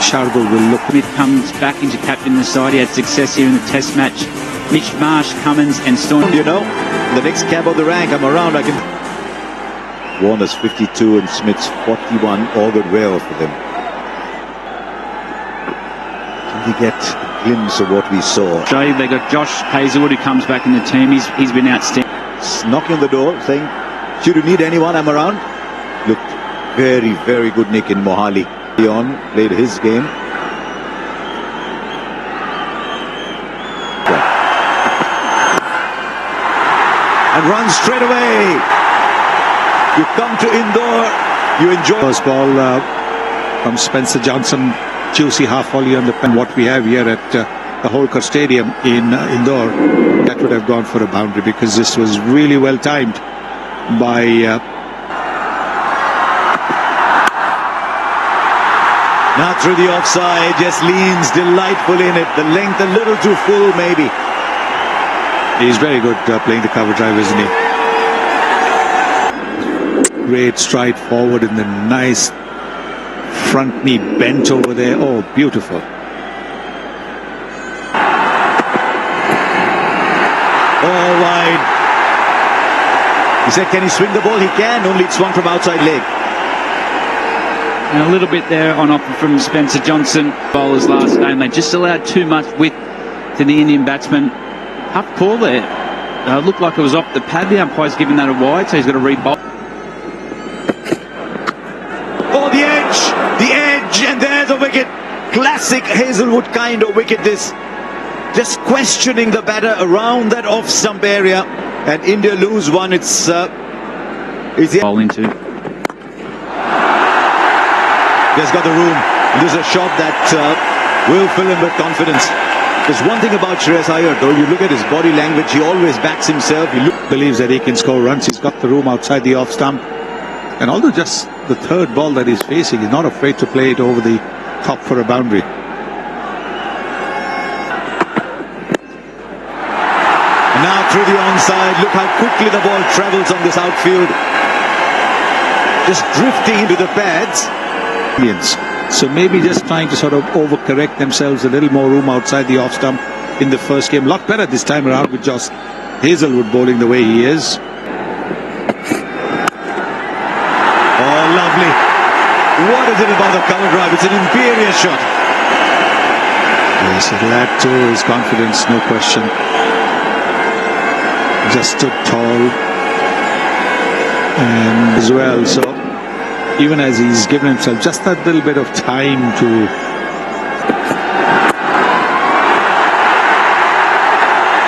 Shardul will look. Smith comes back into captain the side. He had success here in the test match. Mitch Marsh, Cummins and Storm. You know, the next cab of the rank, I'm around, I can... Warner's 52 and Smith's 41, all good well for them. Can we get a glimpse of what we saw? Australia, they got Josh Hazelwood who comes back in the team. He's been outstanding. Knocking on the door, saying, should you need anyone, I'm around. Looked very, very good Nick in Mohali. Leon played his game. And runs straight away. You come to Indore, you enjoy. First ball from Spencer Johnson, juicy half volley on the pen. What we have here at the Holkar Stadium in Indore, that would have gone for a boundary because this was really well timed by. Now through the offside, just leans delightful in it. The length a little too full, maybe. He's very good playing the cover drive, isn't he? Great stride forward in the nice front knee bent over there. Oh, beautiful. All wide. He said, can he swing the ball? He can, only it swung from outside leg. And a little bit there on offer from Spencer Johnson. Bowlers last game, they just allowed too much width to the Indian batsman. Tough call there. Looked like it was off the pad. The umpire's giving that a wide, so he's got to re-bowl. Oh, the edge, and there's a wicket. Classic Hazelwood kind of wicket this. Just questioning the batter around that off-stump area. And India lose one. It's Ball into. Just got the room. This is a shot that will fill him with confidence. There's one thing about Shreyas Iyer, though. You look at his body language. He always backs himself. He believes that he can score runs. He's got the room outside the off stump. And although just the third ball that he's facing, he's not afraid to play it over the top for a boundary. And now through the onside. Look how quickly the ball travels on this outfield. Just drifting into the pads. So maybe just trying to sort of overcorrect themselves, a little more room outside the off stump in the first game. A lot better this time around with Josh Hazelwood bowling the way he is. Oh, lovely. What is it about the cover drive? It's an imperious shot. Yes, it'll add to his confidence, no question. Just stood tall and as well, so even as he's given himself just that little bit of time to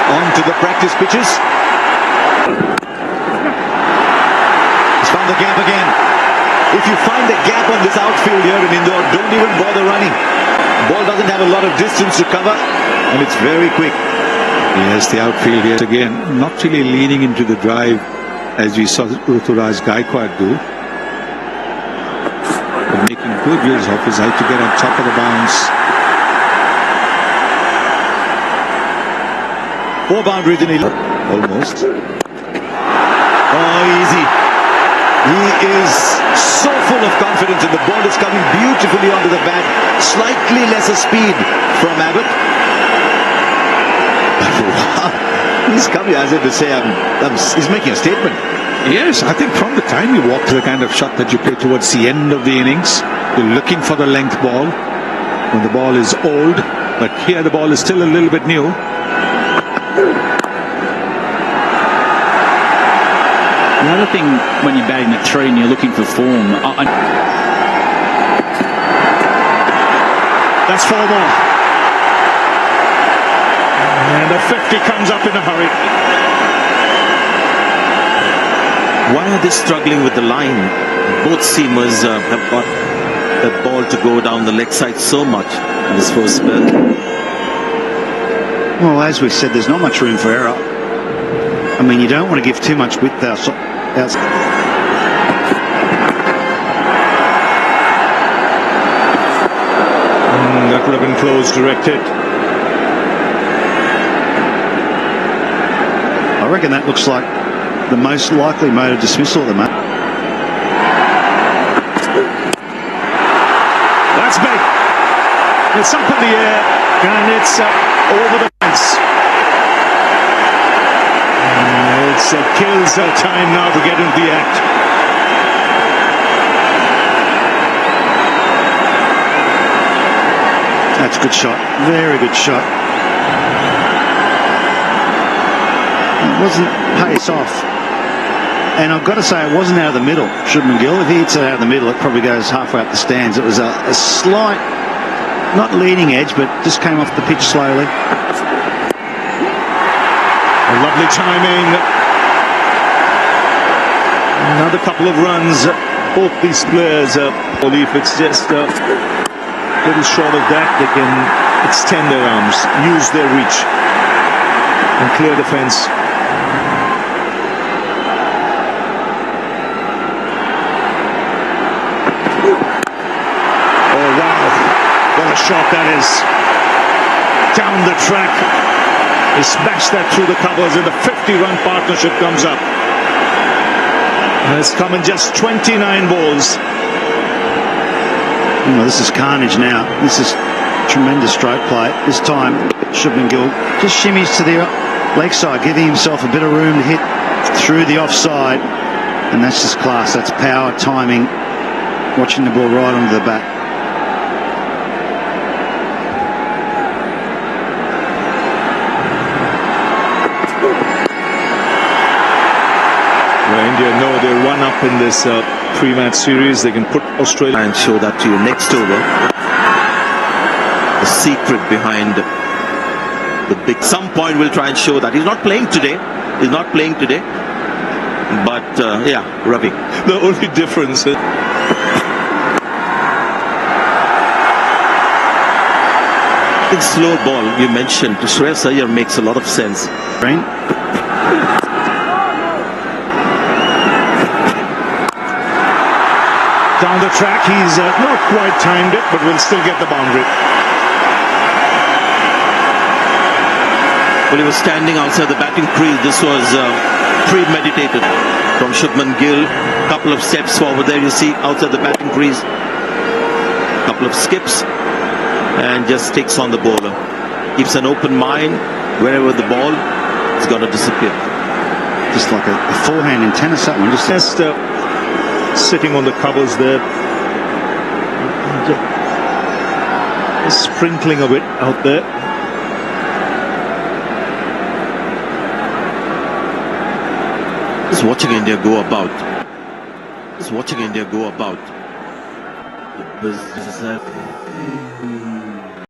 on to the practice pitches. He's found the gap again. If you find the gap on this outfield here in Indore, don't even bother running. Ball doesn't have a lot of distance to cover and it's very quick. Yes, the outfield here again, not really leaning into the drive as we saw Ruturaj Gaikwad do. Making good use of his height to get on top of the bounce. 4 boundaries in 11. Almost. Oh, easy. He is so full of confidence and the ball is coming beautifully onto the bat. Slightly lesser speed from Abbott. He's coming as if to say, he's making a statement. Yes, I think from the time you walk to the kind of shot that you play towards the end of the innings, you're looking for the length ball when the ball is old, but here the ball is still a little bit new. The other thing when you're batting at 3 and you're looking for form, that's 4 more. And a 50 comes up in a hurry. Why are they struggling with the line? Both seamers have got that ball to go down the leg side so much in this first spell. Well, as we said, there's not much room for error. I mean, you don't want to give too much width outside. That would have been close, directed. I reckon that looks like the most likely mode of dismissal at the moment. That's big. It's up in the air, and it's over the fence. It kills time now to get into the act. That's a good shot. Very good shot. It wasn't pace off. And I've got to say, it wasn't out of the middle, Shubman Gill. If he hits it out of the middle, it probably goes halfway up the stands. It was a slight, not leading edge, but just came off the pitch slowly. A lovely timing. Another couple of runs. Both these players, only if it's just a little short of that, they can extend their arms, use their reach, and clear the fence. Oh wow, what a shot that is. Down the track. He smashed that through the covers, and the 50-run partnership comes up. And it's come in just 29 balls. This is carnage now. This is tremendous stroke play. This time, Shubman Gill just shimmies to the leg side, giving himself a bit of room to hit through the offside. And that's just class. That's power, timing, watching the ball right onto the bat. India know they run up in this three-match series. They can put Australia and show that to you next over. The secret behind the big. Some point we'll try and show that he's not playing today. He's not playing today. But yeah, Ravi. The only difference is big slow ball you mentioned to Shreyas Iyer makes a lot of sense. Green. down the track. He's not quite timed it, but will still get the boundary. Well, he was standing outside the batting crease. This was premeditated from Shubman Gill. Couple of steps forward there, you see, outside the batting crease. Couple of skips and just sticks on the bowler. Keeps an open mind. Wherever the ball is going to disappear. Just like a forehand in tennis, that one. Just sitting on the covers there. Just sprinkling a bit out there. Just watching India go about. Just watching India go about. The business